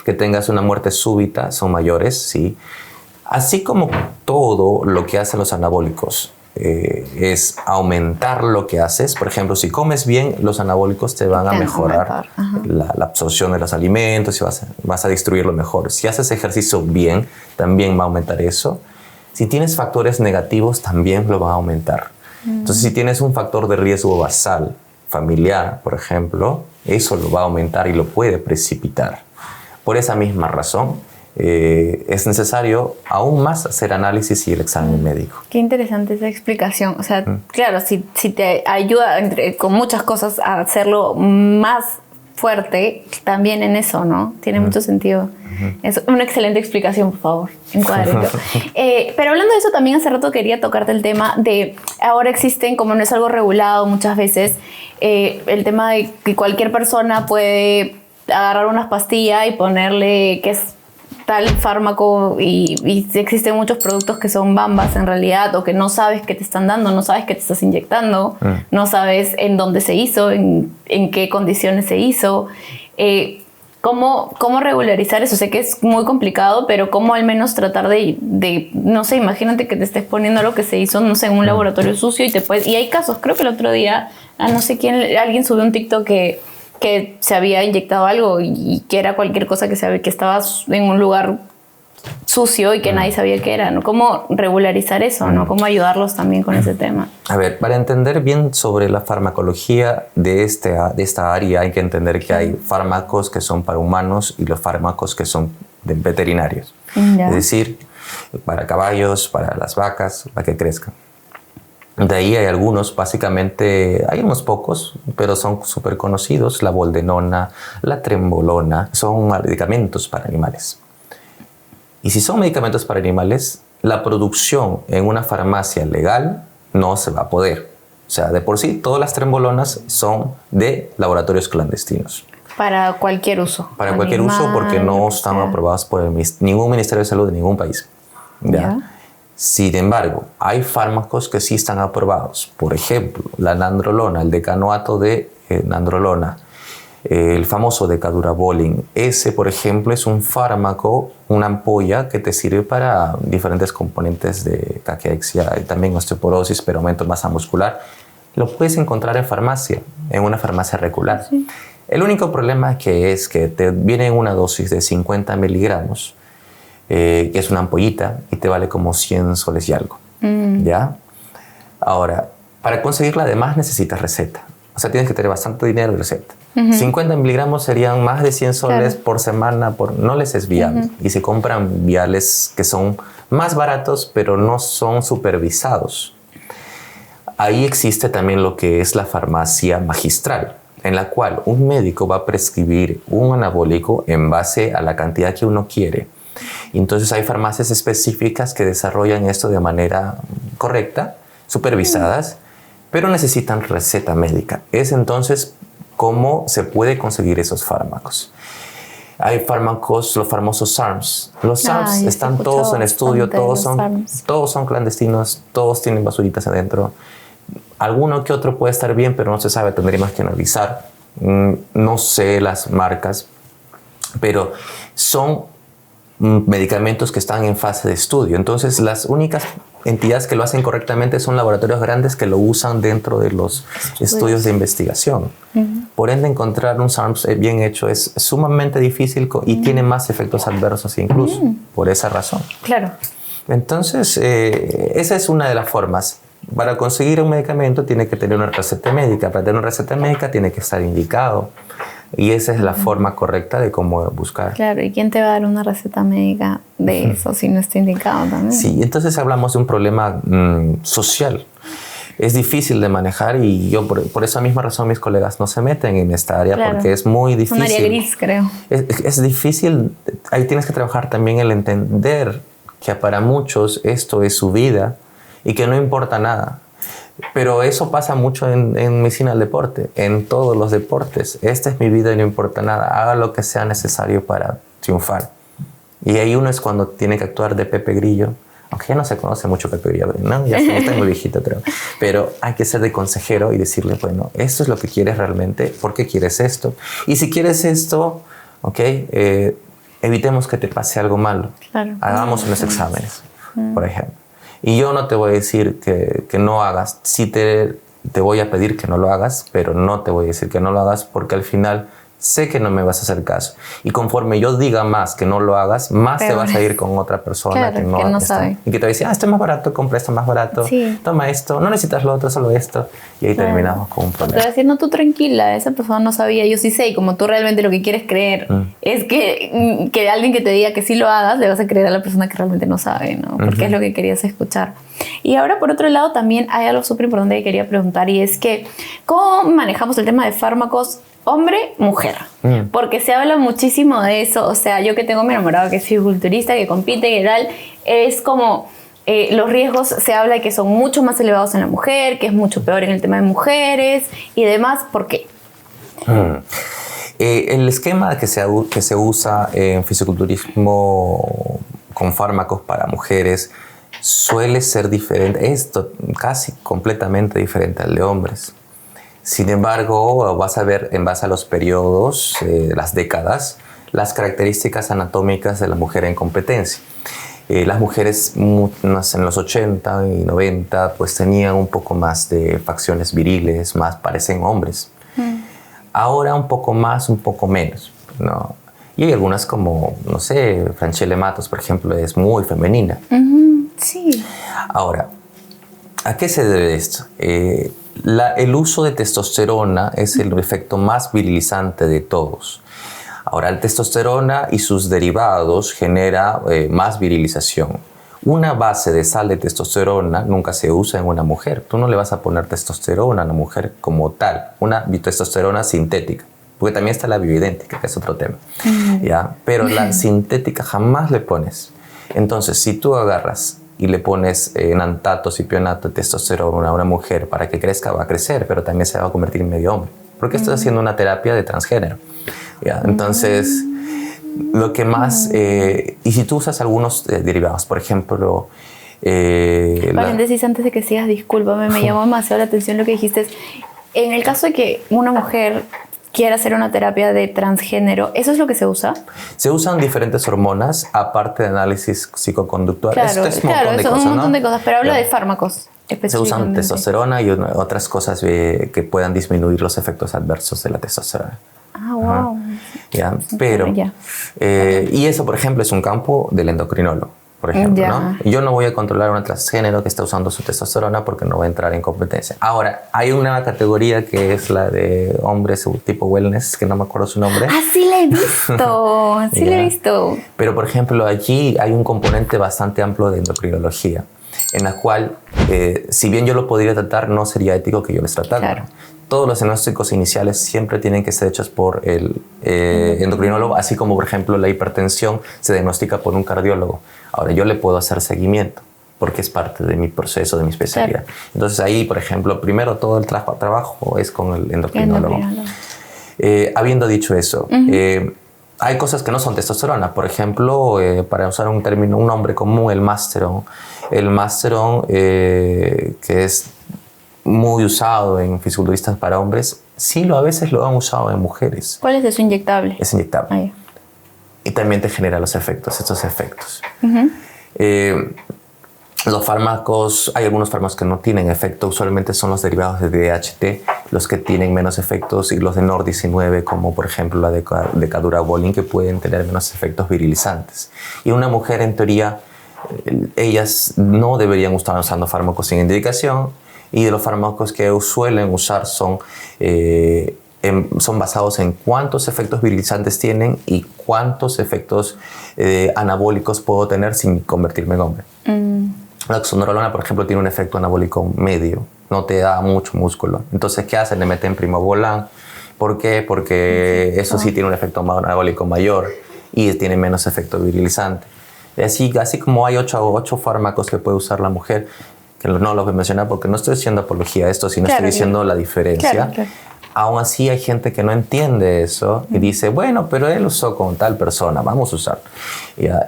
que tengas una muerte súbita son mayores, sí. Así como todo lo que hacen los anabólicos es aumentar lo que haces. Por ejemplo, si comes bien, los anabólicos te van a mejorar la absorción de los alimentos y vas a distribuirlo mejor. Si haces ejercicio bien, también va a aumentar eso. Si tienes factores negativos, también lo va a aumentar. Entonces, si tienes un factor de riesgo basal, familiar, por ejemplo, eso lo va a aumentar y lo puede precipitar. Por esa misma razón, es necesario aún más hacer análisis y el examen médico. Qué interesante esa explicación. O sea, claro, si te ayuda con muchas cosas a hacerlo más fuerte, también en eso, ¿no? Tiene mucho sentido. Es una excelente explicación, por favor. Encuádrenlo. Pero hablando de eso, también hace rato quería tocarte el tema de, ahora existen, como no es algo regulado muchas veces, el tema de que cualquier persona puede agarrar unas pastillas y ponerle que es tal fármaco y existen muchos productos que son bambas en realidad, o que no sabes qué te están dando, no sabes qué te estás inyectando, no sabes en dónde se hizo, en qué condiciones se hizo. ¿Cómo regularizar eso? Sé que es muy complicado, pero ¿cómo al menos tratar de no sé, imagínate que te estés poniendo lo que se hizo, no sé, en un laboratorio sucio y hay casos, creo que el otro día, no sé quién, alguien subió un TikTok que se había inyectado algo y que era cualquier cosa que estaba en un lugar sucio y que nadie sabía qué era, ¿no? ¿Cómo regularizar eso, ¿no? ¿Cómo ayudarlos también con ese tema? A ver, para entender bien sobre la farmacología de esta área, hay que entender que hay fármacos que son para humanos y los fármacos que son de veterinarios. Es decir, para caballos, para las vacas, para que crezcan. De ahí hay algunos, básicamente, hay unos pocos, pero son súper conocidos, la boldenona, la trembolona, son medicamentos para animales. Y si son medicamentos para animales, la producción en una farmacia legal no se va a poder. O sea, de por sí, todas las trembolonas son de laboratorios clandestinos. Para cualquier uso. Para cualquier uso, porque no están aprobados por ningún Ministerio de Salud de ningún país. ¿Ya? Sin embargo, hay fármacos que sí están aprobados. Por ejemplo, la nandrolona, el decanoato de nandrolona, el famoso Decadurabolin. Ese, por ejemplo, es un fármaco, una ampolla que te sirve para diferentes componentes de caquexia y también osteoporosis, pero aumento de masa muscular. lo puedes encontrar en farmacia, en una farmacia regular. Sí. El único problema es que te viene en una dosis de 50 miligramos, que es una ampollita, y te vale como 100 soles y algo. ¿Ya? Ahora, para conseguirla además necesitas receta. O sea, tienes que tener bastante dinero y receta. 50 miligramos serían más de 100 soles por semana. No les es viable. Y se compran viales que son más baratos, pero no son supervisados. Ahí existe también lo que es la farmacia magistral, en la cual un médico va a prescribir un anabólico en base a la cantidad que uno quiere. Entonces hay farmacias específicas que desarrollan esto de manera correcta, supervisadas, pero necesitan receta médica. Es entonces cómo se puede conseguir esos fármacos. Hay fármacos, los famosos SARMs. Los SARMs están todos en estudio, todos son clandestinos, todos tienen basuritas adentro. Alguno que otro puede estar bien, pero no se sabe, tendríamos que analizar. No sé las marcas, pero son medicamentos que están en fase de estudio. Entonces, las únicas entidades que lo hacen correctamente son laboratorios grandes que lo usan dentro de los estudios de investigación. Por ende, encontrar un SARMs bien hecho es sumamente difícil y tiene más efectos adversos incluso, por esa razón. Claro. Entonces, esa es una de las formas. Para conseguir un medicamento tiene que tener una receta médica. Para tener una receta médica tiene que estar indicado. Y esa es la forma correcta de cómo buscar. Claro, ¿y quién te va a dar una receta médica de eso si no está indicado también? Sí, entonces hablamos de un problema social. Es difícil de manejar y yo por esa misma razón mis colegas no se meten en esta área, porque es muy difícil. Un área gris, creo. Es difícil. Ahí tienes que trabajar también el entender que para muchos esto es su vida y que no importa nada. Pero eso pasa mucho en medicina del deporte, en todos los deportes. Esta es mi vida y no importa nada. Haga lo que sea necesario para triunfar. Y ahí uno es cuando tiene que actuar de Pepe Grillo. Aunque ya no se conoce mucho Pepe Grillo, ¿no? Ya está muy viejito, creo. Pero hay que ser de consejero y decirle, bueno, esto es lo que quieres realmente. ¿Por qué quieres esto? Y si quieres esto, evitemos que te pase algo malo. Claro. Hagamos unos exámenes, por ejemplo. Y yo no te voy a decir que no hagas. Sí te voy a pedir que no lo hagas, pero no te voy a decir que no lo hagas porque al final sé que no me vas a hacer caso. Y conforme yo diga más que no lo hagas, más te vas a ir con otra persona que no sabe. Y que te va a decir, esto es más barato, compra esto más barato, toma esto, no necesitas lo otro, solo esto. Y ahí terminamos con un problema. Te va a decir, no, tú tranquila, esa persona no sabía, yo sí sé. Y como tú realmente lo que quieres creer es que alguien que te diga que sí lo hagas, le vas a creer a la persona que realmente no sabe, ¿no? Porque es lo que querías escuchar. Y ahora, por otro lado, también hay algo súper importante que quería preguntar y es que, ¿cómo manejamos el tema de fármacos hombre, mujer? Porque se habla muchísimo de eso. O sea, yo que tengo a mi enamorado que es fisiculturista, que compite, que tal, es como los riesgos se habla de que son mucho más elevados en la mujer, que es mucho peor en el tema de mujeres y demás. ¿Por qué? El esquema que se usa en fisiculturismo con fármacos para mujeres suele ser diferente, es casi completamente diferente al de hombres. Sin embargo, vas a ver en base a los periodos, las décadas, las características anatómicas de la mujer en competencia. Las mujeres en los 80 y 90 pues tenían un poco más de facciones viriles, más parecen hombres. Ahora un poco más, un poco menos, ¿no? Y hay algunas como, no sé, Franchelle Matos, por ejemplo, es muy femenina. Sí. Ahora, ¿a qué se debe esto? El uso de testosterona es el efecto más virilizante de todos. Ahora, la testosterona y sus derivados genera más virilización. Una base de sal de testosterona nunca se usa en una mujer. Tú no le vas a poner testosterona a una mujer como tal, una testosterona sintética. Porque también está la bioidéntica, que es otro tema. ¿Ya? Pero la sintética jamás le pones. Entonces, si tú agarras y le pones enantato, cipionato, testosterona a una mujer para que crezca, va a crecer, pero también se va a convertir en medio hombre. Porque estás haciendo una terapia de transgénero. ¿Ya? Entonces, lo que más... y si tú usas algunos derivados, por ejemplo... Paréntesis, antes de que sigas, discúlpame, me llamó demasiado la atención lo que dijiste. En el caso de que una mujer quiera hacer una terapia de transgénero, ¿eso es lo que se usa? Se usan diferentes hormonas, aparte de análisis psicoconductual. Claro, Esto es un montón de cosas, pero hablo de fármacos. Se usan testosterona y otras cosas que puedan disminuir los efectos adversos de la testosterona. Ah, wow. ¿Ya? Pero, y eso, por ejemplo, es un campo del endocrinólogo, por ejemplo, ¿no? Yo no voy a controlar a una transgénero que está usando su testosterona porque no va a entrar en competencia. Ahora, hay una categoría que es la de hombres tipo wellness, que no me acuerdo su nombre. Ah, sí la he visto, sí la he visto. Pero, por ejemplo, allí hay un componente bastante amplio de endocrinología, en la cual, si bien yo lo podría tratar, no sería ético que yo les tratara. Claro. Todos los diagnósticos iniciales siempre tienen que ser hechos por el endocrinólogo, así como, por ejemplo, la hipertensión se diagnostica por un cardiólogo. Ahora, yo le puedo hacer seguimiento porque es parte de mi proceso, de mi especialidad. Claro. Entonces, ahí, por ejemplo, primero todo el trabajo es con el endocrinólogo. Habiendo dicho eso, hay cosas que no son testosterona. Por ejemplo, para usar un término, un nombre común, el másterón. El másterón, que es muy usado en fisiculturistas para hombres, sí a veces lo han usado en mujeres. ¿Cuál es eso inyectable? Es inyectable. Y también te genera estos efectos. Los fármacos, hay algunos fármacos que no tienen efecto, usualmente son los derivados de DHT los que tienen menos efectos, y los de NOR19, como por ejemplo la de Decadurabolin, que pueden tener menos efectos virilizantes. Y una mujer, en teoría, ellas no deberían estar usando fármacos sin indicación, y de los fármacos que suelen usar son basados en cuántos efectos virilizantes tienen y cuántos efectos anabólicos puedo tener sin convertirme en hombre. La oxandrolona, por ejemplo, tiene un efecto anabólico medio, no te da mucho músculo. Entonces, ¿qué hacen? Le meten primobolan. ¿Por qué? Porque eso sí tiene un efecto anabólico mayor y tiene menos efecto virilizante. Y así como hay 8 fármacos que puede usar la mujer, que no los voy a mencionar porque no estoy haciendo apología a esto, sino estoy diciendo la diferencia. Claro. Aún así hay gente que no entiende eso y dice, bueno, pero él usó con tal persona, vamos a usar.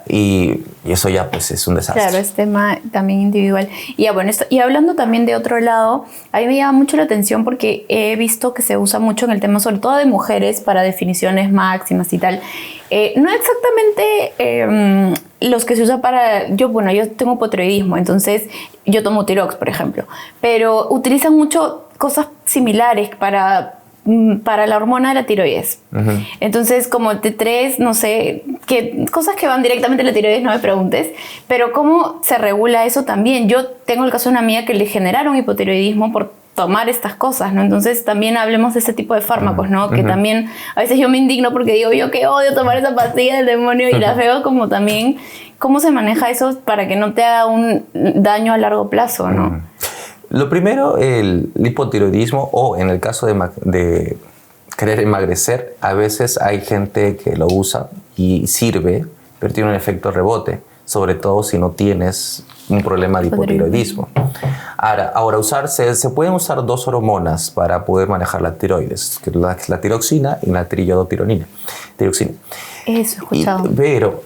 Y eso ya pues es un desastre. Claro, es tema también individual. Y, bueno, y hablando también de otro lado, a mí me llama mucho la atención porque he visto que se usa mucho en el tema, sobre todo de mujeres, para definiciones máximas y tal. No exactamente los que se usa para... Yo tengo hipotiroidismo, entonces yo tomo Tirox, por ejemplo. Pero utilizan mucho cosas similares para la hormona de la tiroides. Entonces, como T3, no sé, cosas que van directamente a la tiroides, no me preguntes, pero ¿cómo se regula eso también? Yo tengo el caso de una amiga que le generaron hipotiroidismo por tomar estas cosas, ¿no? Entonces, también hablemos de ese tipo de fármacos, ¿no? Que también, a veces yo me indigno porque digo, yo que odio tomar esa pastilla del demonio, y la veo como también, ¿cómo se maneja eso para que no te haga un daño a largo plazo, ¿no? Lo primero, el hipotiroidismo, o en el caso de querer emagrecer, a veces hay gente que lo usa y sirve, pero tiene un efecto rebote, sobre todo si no tienes un problema de hipotiroidismo. Ahora se pueden usar 2 hormonas para poder manejar la tiroides, que es la tiroxina y la triiodotironina. Tiroxina. Eso he escuchado. Pero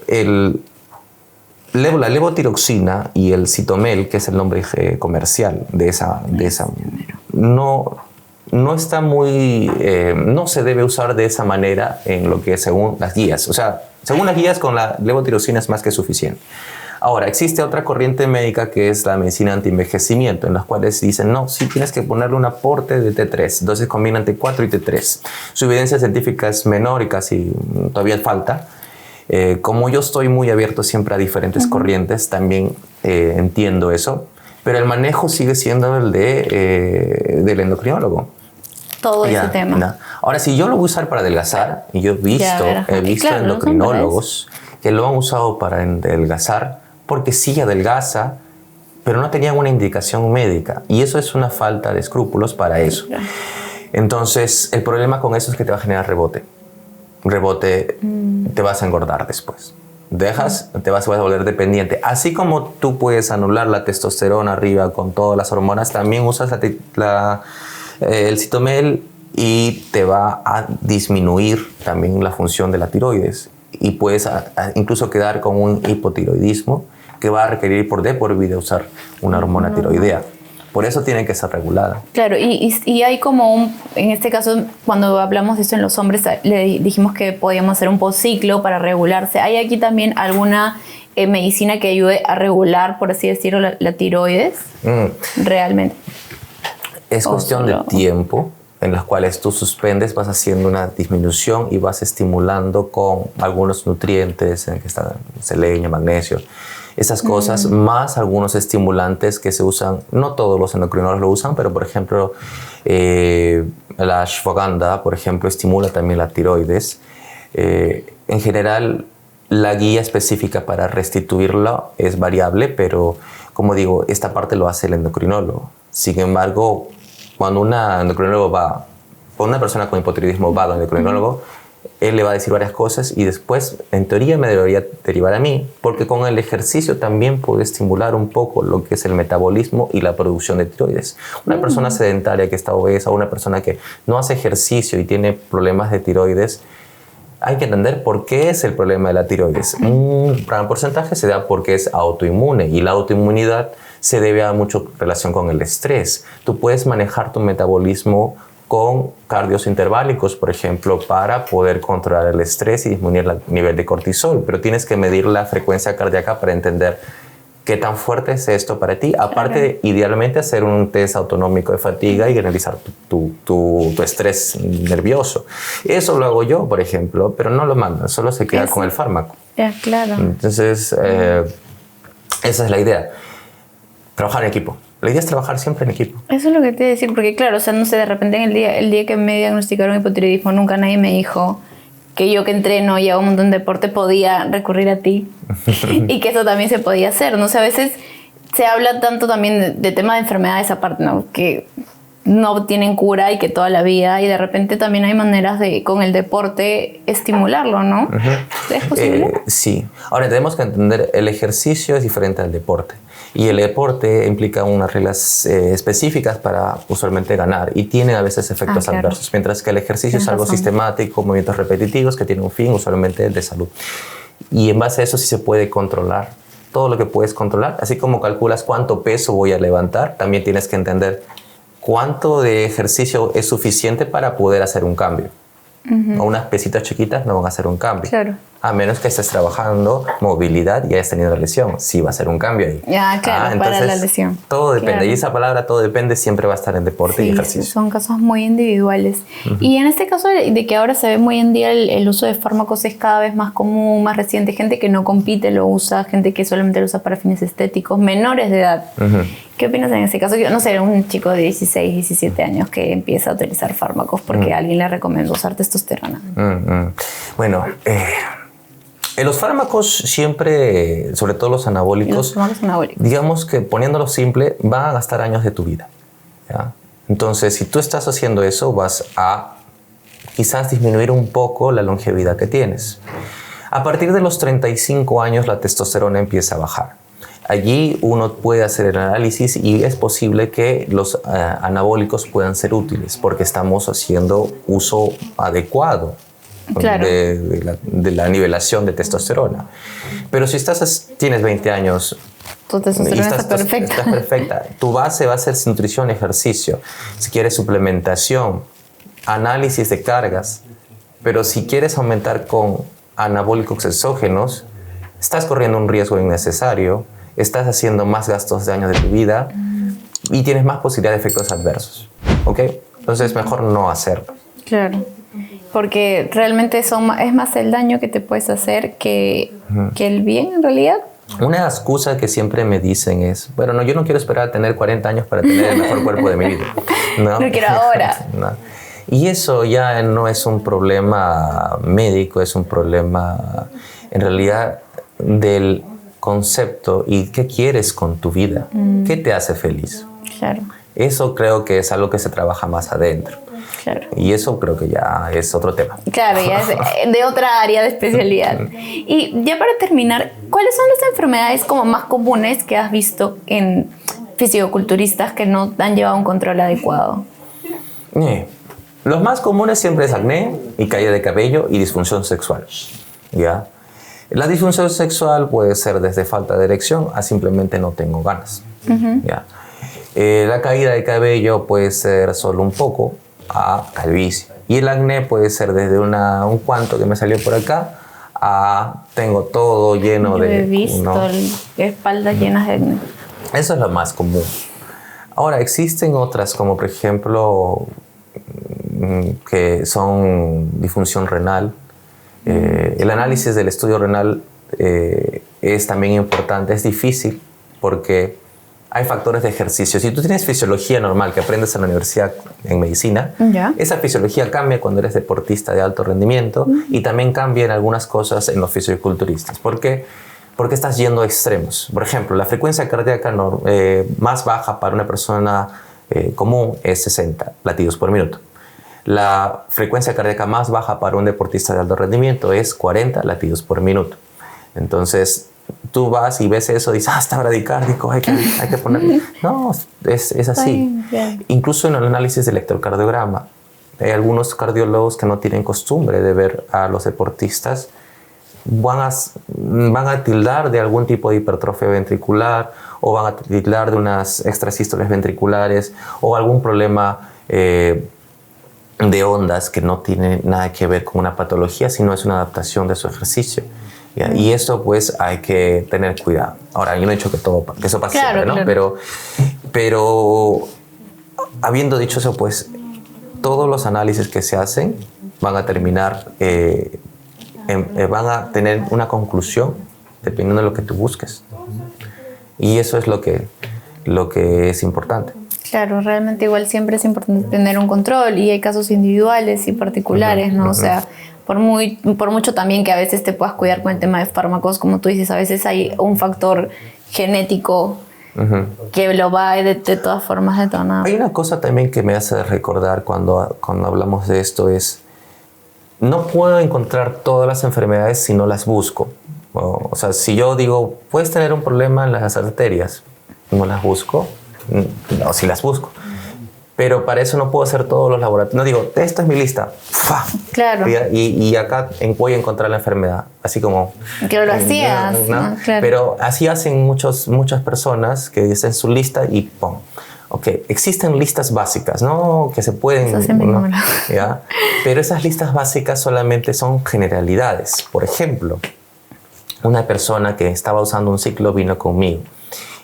la levotiroxina y el citomel, que es el nombre comercial de esa no está muy... no se debe usar de esa manera en lo que según las guías. O sea, según las guías, con la levotiroxina es más que suficiente. Ahora, existe otra corriente médica que es la medicina anti-envejecimiento, en las cuales dicen, no, sí tienes que ponerle un aporte de T3. Entonces combinan T4 y T3. Su evidencia científica es menor y casi todavía falta. Como yo estoy muy abierto siempre a diferentes corrientes, también entiendo eso, pero el manejo sigue siendo el del endocrinólogo. Todo ese tema. ¿no? Ahora, si yo lo voy a usar para adelgazar, y yo he visto endocrinólogos que lo han usado para adelgazar, porque sí adelgaza, pero no tenían una indicación médica, y eso es una falta de escrúpulos para eso. Entonces, el problema con eso es que te va a generar rebote. Te vas a engordar después. Te vas a volver dependiente. Así como tú puedes anular la testosterona arriba con todas las hormonas, también usas el citomel y te va a disminuir también la función de la tiroides. Y puedes incluso quedar con un hipotiroidismo que va a requerir por vida usar una hormona tiroidea. Por eso tiene que ser regulada. Claro, y hay como en este caso, cuando hablamos de esto en los hombres, le dijimos que podíamos hacer un postciclo para regularse. ¿Hay aquí también alguna medicina que ayude a regular, por así decirlo, la tiroides? Realmente. Es cuestión de tiempo en las cuales tú suspendes, vas haciendo una disminución y vas estimulando con algunos nutrientes, en que está selenio, magnesio, esas cosas, más algunos estimulantes que se usan, no todos los endocrinólogos lo usan, pero por ejemplo la ashwagandha, por ejemplo, estimula también la tiroides. En general, la guía específica para restituirla es variable, pero como digo, esta parte lo hace el endocrinólogo. Sin embargo, cuando un endocrinólogo una persona con hipotiroidismo va al endocrinólogo, él le va a decir varias cosas y después, en teoría, me debería derivar a mí, porque con el ejercicio también puede estimular un poco lo que es el metabolismo y la producción de tiroides. Una persona sedentaria que está obesa o una persona que no hace ejercicio y tiene problemas de tiroides, hay que entender por qué es el problema de la tiroides. Un gran porcentaje se da porque es autoinmune y la autoinmunidad se debe a mucha relación con el estrés. Tú puedes manejar tu metabolismo con cardios interválicos, por ejemplo, para poder controlar el estrés y disminuir el nivel de cortisol, pero tienes que medir la frecuencia cardíaca para entender qué tan fuerte es esto para ti. Aparte de, idealmente, hacer un test autonómico de fatiga y analizar tu estrés nervioso. Eso lo hago yo, por ejemplo, pero no lo mandan, solo se queda con el fármaco. Ya, claro. Entonces, esa es la idea. Trabajar en equipo. La idea es trabajar siempre en equipo. Eso es lo que te iba a decir, porque claro, o sea, no sé, de repente el día que me diagnosticaron hipotiroidismo, nunca nadie me dijo que yo que entreno y hago un montón de deporte podía recurrir a ti y que eso también se podía hacer, ¿no? O sea, a veces se habla tanto también de tema de enfermedades aparte, ¿no? Que no tienen cura y que toda la vida, y de repente también hay maneras de, con el deporte, estimularlo, ¿no? ¿Es posible? Sí. Ahora, tenemos que entender, el ejercicio es diferente al deporte. Y el deporte implica unas reglas específicas para usualmente ganar y tiene a veces efectos adversos, mientras que el ejercicio es algo sistemático, movimientos repetitivos que tienen un fin usualmente de salud. Y en base a eso sí se puede controlar todo lo que puedes controlar, así como calculas cuánto peso voy a levantar, también tienes que entender cuánto de ejercicio es suficiente para poder hacer un cambio. O unas pesitas chiquitas no van a hacer un cambio. Claro. A menos que estés trabajando movilidad y hayas tenido la lesión. Sí va a ser un cambio ahí. Ya, claro, entonces, para la lesión. Todo depende. Claro. Y esa palabra, todo depende, siempre va a estar en deporte y ejercicio. Son casos muy individuales. Y en este caso de que ahora se ve muy en día el uso de fármacos es cada vez más común, más reciente. Gente que no compite lo usa, gente que solamente lo usa para fines estéticos, menores de edad. ¿Qué opinas en ese caso? Yo no sé, un chico de 16, 17 años que empieza a utilizar fármacos porque alguien le recomendó usar testosterona. Bueno, los fármacos siempre, sobre todo los anabólicos, digamos que poniéndolo simple, van a gastar años de tu vida, ¿ya? Entonces, si tú estás haciendo eso, vas a quizás disminuir un poco la longevidad que tienes. A partir de los 35 años, la testosterona empieza a bajar. Allí uno puede hacer el análisis y es posible que los anabólicos puedan ser útiles porque estamos haciendo uso adecuado. Claro. de la nivelación de testosterona. Pero si tienes 20 años, tu testosterona está perfecta. Estás perfecta. Tu base va a ser nutrición, ejercicio. Si quieres suplementación, análisis de cargas. Pero si quieres aumentar con anabólicos exógenos, estás corriendo un riesgo innecesario, estás haciendo más gastos de años de tu vida y tienes más posibilidad de efectos adversos. ¿Ok? Entonces es mejor no hacerlo. Claro. Porque realmente es más el daño que te puedes hacer que el bien en realidad. Una excusa que siempre me dicen es, bueno, no, yo no quiero esperar a tener 40 años para tener el mejor cuerpo de mi vida. No quiero ahora. No. Y eso ya no es un problema médico, es un problema en realidad del concepto y qué quieres con tu vida, qué te hace feliz. Claro. Eso creo que es algo que se trabaja más adentro. Claro. Y eso creo que ya es otro tema. Claro, ya es de otra área de especialidad. Y ya para terminar, ¿cuáles son las enfermedades como más comunes que has visto en fisicoculturistas que no han llevado un control adecuado? Los más comunes siempre es acné y caída de cabello y disfunción sexual. ¿Ya? La disfunción sexual puede ser desde falta de erección a simplemente no tengo ganas. ¿Ya? La caída de cabello puede ser solo un poco a calvicie. Y el acné puede ser desde un cuanto que me salió por acá a tengo todo lleno de... He visto espaldas llenas de acné. Eso es lo más común. Ahora, existen otras como por ejemplo que son disfunción renal. El análisis del estudio renal es también importante. Es difícil porque hay factores de ejercicio. Si tú tienes fisiología normal que aprendes en la universidad en medicina, esa fisiología cambia cuando eres deportista de alto rendimiento y también cambia en algunas cosas en los fisiculturistas. ¿Por qué? Porque estás yendo a extremos. Por ejemplo, la frecuencia cardíaca más baja para una persona común es 60 latidos por minuto. La frecuencia cardíaca más baja para un deportista de alto rendimiento es 40 latidos por minuto. Entonces, tú vas y ves eso y dices, está bradicárdico, hay que ponerlo. No, es así. Incluso en el análisis de electrocardiograma, hay algunos cardiólogos que no tienen costumbre de ver a los deportistas, van a tildar de algún tipo de hipertrofia ventricular o van a tildar de unas extrasístoles ventriculares o algún problema de ondas que no tiene nada que ver con una patología, sino es una adaptación de su ejercicio. Y esto pues hay que tener cuidado. Ahora, yo no he dicho que eso pase siempre, ¿no? Claro. Pero habiendo dicho eso, pues todos los análisis que se hacen van a terminar, van a tener una conclusión dependiendo de lo que tú busques. Y eso es lo que es importante. Claro, realmente igual siempre es importante tener un control y hay casos individuales y particulares, ¿no? O sea, por mucho también que a veces te puedas cuidar con el tema de fármacos, como tú dices, a veces hay un factor genético que lo va de todas formas detonar. Hay una cosa también que me hace recordar cuando hablamos de esto es, no puedo encontrar todas las enfermedades si no las busco. O sea, si yo digo, puedes tener un problema en las arterias, no las busco, no, si las busco. Pero para eso no puedo hacer todos los laboratorios. No digo, esta es mi lista. ¡Fua! Claro. Y acá voy a encontrar la enfermedad. Así como... Que lo hacías. ¿no? Claro. Pero así hacen muchas personas que dicen su lista y ¡pum! Ok, existen listas básicas, ¿no? Que se pueden... ¿no? ¿Ya? Pero esas listas básicas solamente son generalidades. Por ejemplo, una persona que estaba usando un ciclo vino conmigo.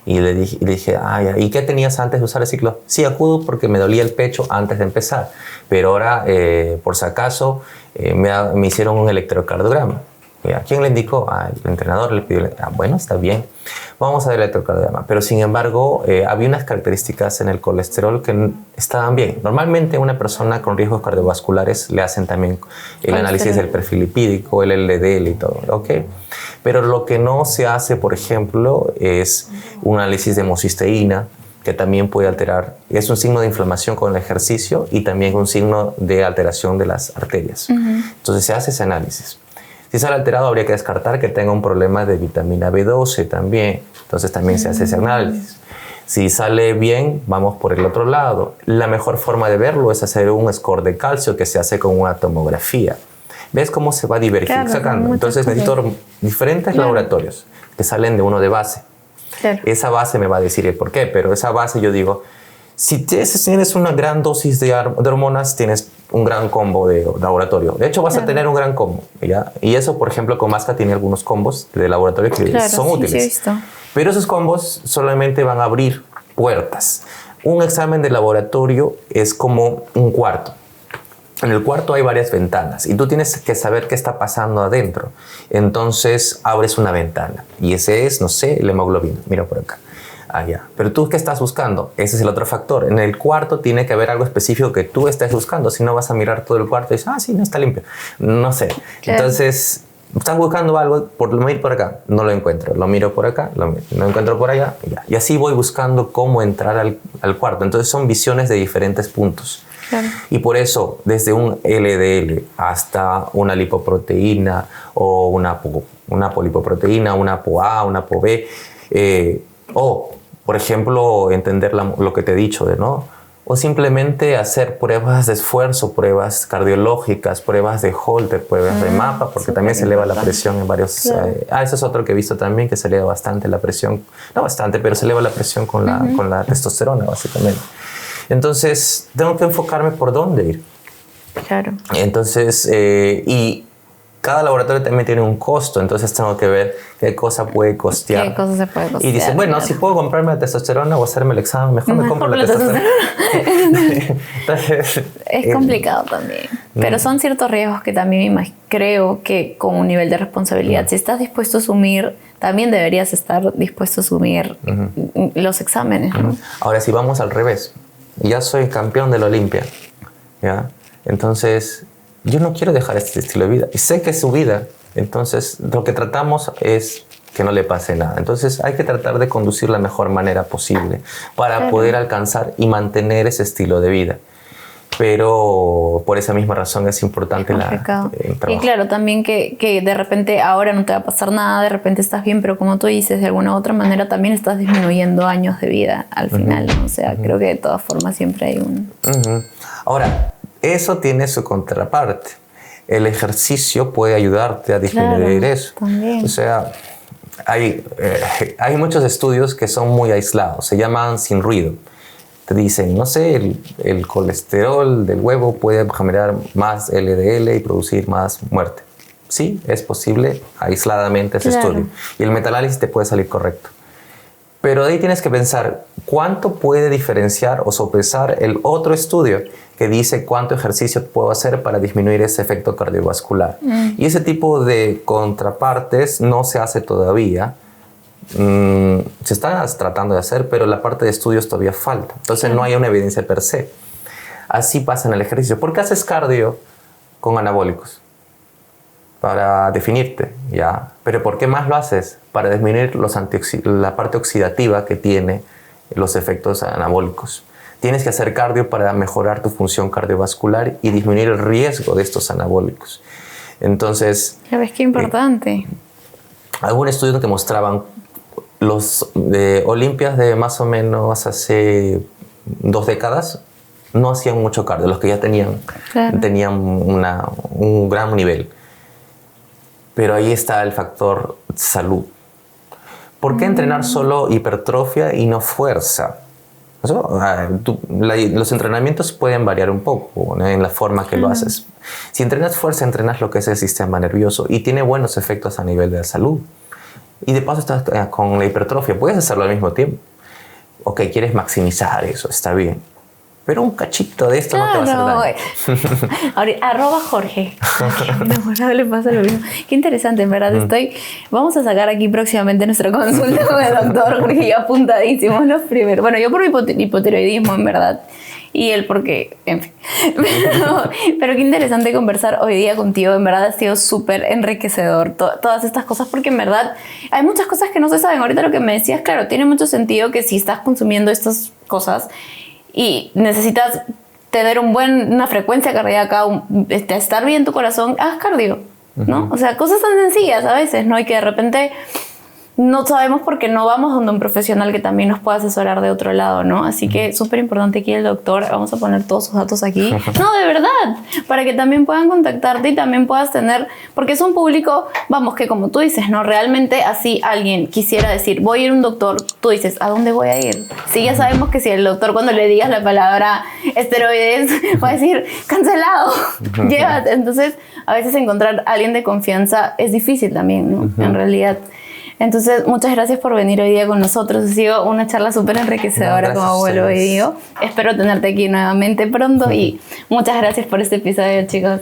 Y le dije, ¿y qué tenías antes de usar el ciclo? Sí, acudo porque me dolía el pecho antes de empezar. Pero ahora, por si acaso, me hicieron un electrocardiograma. ¿A quién le indicó? El entrenador le pidió. Bueno, está bien. Vamos a ver el electrocardiograma. Pero sin embargo, había unas características en el colesterol que estaban bien. Normalmente a una persona con riesgos cardiovasculares le hacen también el análisis del perfil lipídico, el LDL y todo. ¿Okay? Pero lo que no se hace, por ejemplo, es un análisis de homocisteína, que también puede alterar. Es un signo de inflamación con el ejercicio y también un signo de alteración de las arterias. Entonces se hace ese análisis. Si sale alterado, habría que descartar que tenga un problema de vitamina B12 también. Entonces también se hace ese análisis. Si sale bien, vamos por el otro lado. La mejor forma de verlo es hacer un score de calcio que se hace con una tomografía. ¿Ves cómo se va sacando? Entonces necesito diferentes laboratorios que salen de uno de base. Claro. Esa base me va a decir el por qué, pero esa base yo digo, si tienes una gran dosis de hormonas, tienes un gran combo de laboratorio. De hecho, vas a tener un gran combo, ¿ya? Y eso, por ejemplo, con Masca tiene algunos combos de laboratorio que son útiles. Sí, pero esos combos solamente van a abrir puertas. Un examen de laboratorio es como un cuarto. En el cuarto hay varias ventanas y tú tienes que saber qué está pasando adentro. Entonces abres una ventana y ese es, no sé, la hemoglobina. Mira por acá. Ya. Pero tú, ¿qué estás buscando? Ese es el otro factor. En el cuarto tiene que haber algo específico que tú estés buscando. Si no, vas a mirar todo el cuarto y dices, sí, no está limpio. No sé. Claro. Entonces, estás buscando algo, lo miro por acá, no lo encuentro. Lo miro por acá, lo encuentro por allá. Ya. Y así voy buscando cómo entrar al cuarto. Entonces, son visiones de diferentes puntos. Claro. Y por eso, desde un LDL hasta una lipoproteína o una polipoproteína, una ApoA, una ApoB, o, por ejemplo, entender lo que te he dicho, ¿no? o simplemente hacer pruebas de esfuerzo, pruebas cardiológicas, pruebas de Holter, pruebas de mapa, porque también se eleva la presión en varios... Claro. Eso es otro que he visto también, que se eleva bastante la presión, no bastante, pero se eleva la presión con la testosterona, básicamente. Entonces, tengo que enfocarme por dónde ir. Claro. Entonces, y cada laboratorio también tiene un costo, entonces tengo que ver qué cosa puede costear. ¿Qué cosa se puede costear? Y dice, bueno, claro. si puedo comprarme la testosterona o hacerme el examen, mejor me compro la testosterona. Entonces, Es complicado también. Pero son ciertos riesgos que también creo que con un nivel de responsabilidad, si estás dispuesto a asumir, también deberías estar dispuesto a asumir los exámenes, ¿no? Ahora, si vamos al revés, ya soy campeón de la Olimpia, ¿ya? Entonces, yo no quiero dejar este estilo de vida. Y sé que es su vida. Entonces, lo que tratamos es que no le pase nada. Entonces, hay que tratar de conducir la mejor manera posible para poder alcanzar y mantener ese estilo de vida. Pero por esa misma razón es importante el trabajo. Y claro, también que de repente ahora no te va a pasar nada, de repente estás bien, pero como tú dices, de alguna u otra manera también estás disminuyendo años de vida al final, ¿no? O sea, creo que de todas formas siempre hay un... Ahora, eso tiene su contraparte. El ejercicio puede ayudarte a disminuir eso. También. O sea, hay muchos estudios que son muy aislados, se llaman sin ruido. Te dicen, no sé, el colesterol del huevo puede generar más LDL y producir más muerte. Sí, es posible aisladamente ese estudio. Y el metanálisis te puede salir correcto. Pero de ahí tienes que pensar cuánto puede diferenciar o sopesar el otro estudio que dice cuánto ejercicio puedo hacer para disminuir ese efecto cardiovascular. Y ese tipo de contrapartes no se hace todavía. Se está tratando de hacer, pero la parte de estudios todavía falta. Entonces no hay una evidencia per se. Así pasa en el ejercicio. ¿Por qué haces cardio con anabólicos? Para definirte, ¿ya? Pero ¿por qué más lo haces? Para disminuir la parte oxidativa que tiene los efectos anabólicos. Tienes que hacer cardio para mejorar tu función cardiovascular y disminuir el riesgo de estos anabólicos. Entonces... Ya ves qué importante. Algún estudio que mostraban los Olimpias de más o menos hace 2 décadas no hacían mucho cardio. Los que ya tenían un gran nivel. Pero ahí está el factor salud. ¿Por qué entrenar solo hipertrofia y no fuerza? Los entrenamientos pueden variar un poco, ¿no? En la forma que lo haces. Si entrenas fuerza, entrenas lo que es el sistema nervioso y tiene buenos efectos a nivel de la salud. Y de paso estás con la hipertrofia, puedes hacerlo al mismo tiempo. Ok, quieres maximizar eso, está bien. Pero un cachito de esto no te va a hacer daño. Ahora, @Jorge. No le pasa lo mismo. Qué interesante, en verdad. Vamos a sacar aquí próximamente nuestra consulta con el doctor Jorge, ya apuntadísimos los primeros. Bueno, yo por mi hipotiroidismo, en verdad. Y el por qué, en fin. Pero qué interesante conversar hoy día contigo. En verdad ha sido súper enriquecedor todas estas cosas, porque en verdad hay muchas cosas que no se saben. Ahorita lo que me decías, claro, tiene mucho sentido que si estás consumiendo estas cosas y necesitas tener una frecuencia cardíaca, estar bien tu corazón, haz cardio, ¿no? O sea, cosas tan sencillas a veces, ¿no? Y que de repente no sabemos porque no vamos donde un profesional que también nos pueda asesorar de otro lado, ¿no? Así que súper importante aquí el doctor. Vamos a poner todos sus datos aquí. No, de verdad, para que también puedan contactarte y también puedas tener, porque es un público, vamos, que como tú dices, ¿no? Realmente así alguien quisiera decir, voy a ir a un doctor, tú dices, ¿a dónde voy a ir? Sí, ya sabemos que si el doctor cuando le digas la palabra esteroides va a decir, cancelado, llévate. Entonces, a veces encontrar a alguien de confianza es difícil también, ¿no? En realidad. Entonces, muchas gracias por venir hoy día con nosotros. Ha sido una charla súper enriquecedora, como vuelvo y digo. Espero tenerte aquí nuevamente pronto y muchas gracias por este episodio, chicos.